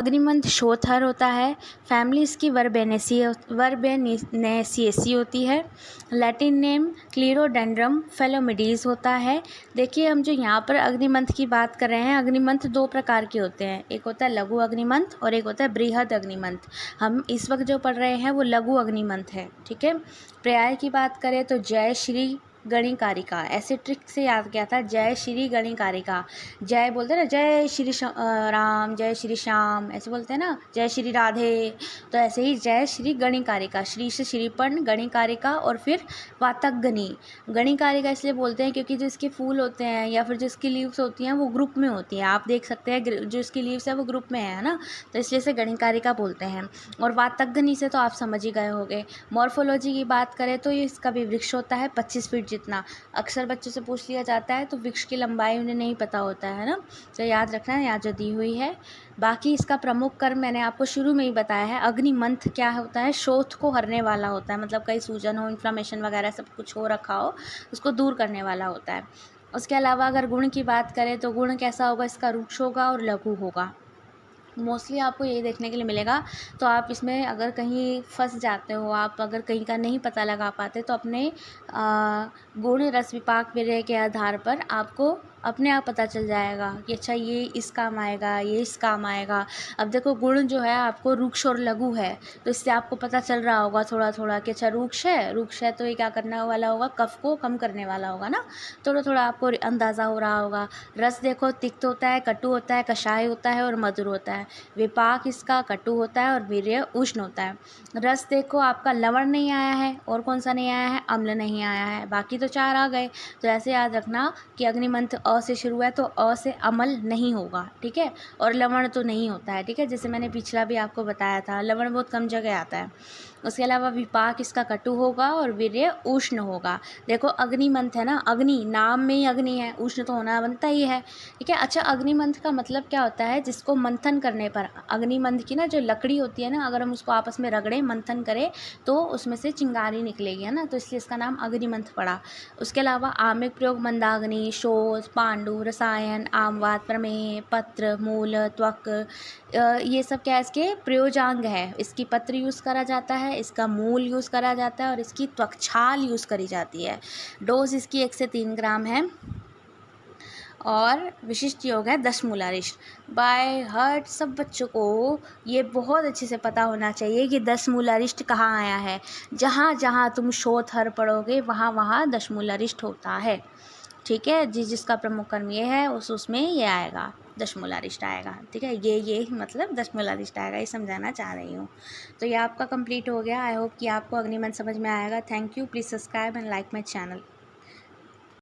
अग्निमंथ शोथर होता है। फैमिली इसकी वर्बेनेसिएसी होती है। लैटिन नेम क्लीरोडेंड्रम फेलोमिडीज होता है। देखिए, हम जो यहाँ पर अग्निमंथ की बात कर रहे हैं, अग्निमंथ दो प्रकार के होते हैं, एक होता है लघु अग्निमंथ और एक होता है बृहद अग्निमंथ। हम इस वक्त जो पढ़ रहे हैं वो लघु अग्निमंथ है, ठीक है। पर्याय की बात करें तो जय श्री गणिकारिका, ऐसे ट्रिक से याद किया था, जय श्री गणिकारिका। जय बोलते हैं ना, जय श्री राम, जय श्री श्याम, ऐसे बोलते हैं ना, जय श्री राधे। तो ऐसे ही जय श्री गणिकारिका, श्री से श्रीपर्ण, गणिकारिका और फिर वातगनी। गणिकारिका इसलिए बोलते हैं क्योंकि जो इसके फूल होते हैं या फिर जो इसकी लीव्स होती हैं वो ग्रुप में होती हैं। आप देख सकते हैं जो इसकी लीव्स है वो ग्रुप में है ना, तो इसलिए से गणिकारिका बोलते हैं। और वातगनी से तो आप समझ ही गए होंगे। मॉर्फोलॉजी की बात करें तो ये इसका भी वृक्ष होता है 25 फीट जितना। अक्सर बच्चों से पूछ लिया जाता है तो वृक्ष की लंबाई उन्हें नहीं पता होता है ना, तो याद रखना है, यहाँ जो दी हुई है। बाकी इसका प्रमुख कर्म मैंने आपको शुरू में ही बताया है। अग्निमंथ क्या होता है, शोथ को हरने वाला होता है, मतलब कहीं सूजन हो, इन्फ्लामेशन वगैरह सब कुछ हो रखा हो, उसको दूर करने वाला होता है। उसके अलावा अगर गुण की बात करें तो गुण कैसा होगा, इसका रुक्ष होगा और लघु होगा। मोस्टली आपको यही देखने के लिए मिलेगा। तो आप इसमें अगर कहीं फंस जाते हो, आप अगर कहीं का नहीं पता लगा पाते, तो अपने गुण रस विपाक विरय के आधार पर आपको अपने आप पता चल जाएगा कि अच्छा ये इस काम आएगा, ये इस काम आएगा। अब देखो, गुण जो है आपको रुक्ष और लघु है, तो इससे आपको पता चल रहा होगा थोड़ा थोड़ा कि अच्छा रुक्ष है तो ये क्या करने वाला होगा, कफ को कम करने वाला होगा ना, थोड़ा थोड़ा आपको अंदाज़ा हो रहा होगा। रस देखो, तिक्त होता है, कटु होता है, कषाय होता है और मधुर होता है। विपाक इसका कटु होता है और वीर्य उष्ण होता है। रस देखो, आपका लवण नहीं आया है, और कौन सा नहीं आया है, अम्ल नहीं आया है, बाकी तो 4 आ गए। तो ऐसे याद रखना कि अग्निमंथ अ से शुरू है तो अ से अमल नहीं होगा, ठीक है। और लवण तो नहीं होता है, ठीक है, जैसे मैंने पिछला भी आपको बताया था, लवण बहुत कम जगह आता है। उसके अलावा विपाक इसका कटु होगा और वीर्य उष्ण होगा। देखो, अग्निमंथ है ना, अग्नि, नाम में ही अग्नि है, उष्ण तो होना बनता ही है, ठीक है। अच्छा, अग्निमंथ का मतलब क्या होता है, जिसको मंथन करने पर, अग्निमंथ की ना जो लकड़ी होती है ना, अगर हम उसको आपस में रगड़ें, मंथन करें तो उसमें से चिंगारी निकलेगी, है ना, तो इसलिए इसका नाम अग्निमंथ पड़ा। उसके अलावा आमिक प्रयोग मंदाग्नि, शोध, पांडु, रसायन, आमवाद, प्रमेय, पत्र, मूल, त्वक, ये सब क्या है, इसके प्रयोजांग है। इसकी पत्र यूज़ करा जाता है, इसका मूल यूज़ करा जाता है और इसकी त्वक, छाल यूज़ करी जाती है। डोज इसकी 1 से 3 ग्राम है और विशिष्ट योग है 10 मूलारिष्ट। बाय हार्ट सब बच्चों को ये बहुत अच्छे से पता होना चाहिए कि 10 मूलारिष्ट कहाँ आया है। जहाँ जहाँ तुम शोथर पढ़ोगे वहाँ वहाँ 10 मूलारिष्ट होता है, ठीक है। जिसका प्रमुख कर्म ये है उसमें ये आएगा, 10 मूलारिष्ट आएगा, ठीक है। ये मतलब 10 मूलारिष्ट आएगा, ये समझाना चाह रही हूँ। तो ये आपका कंप्लीट हो गया। आई होप कि आपको अग्निमंथ समझ में आएगा। Thank you. Please subscribe and like my channel.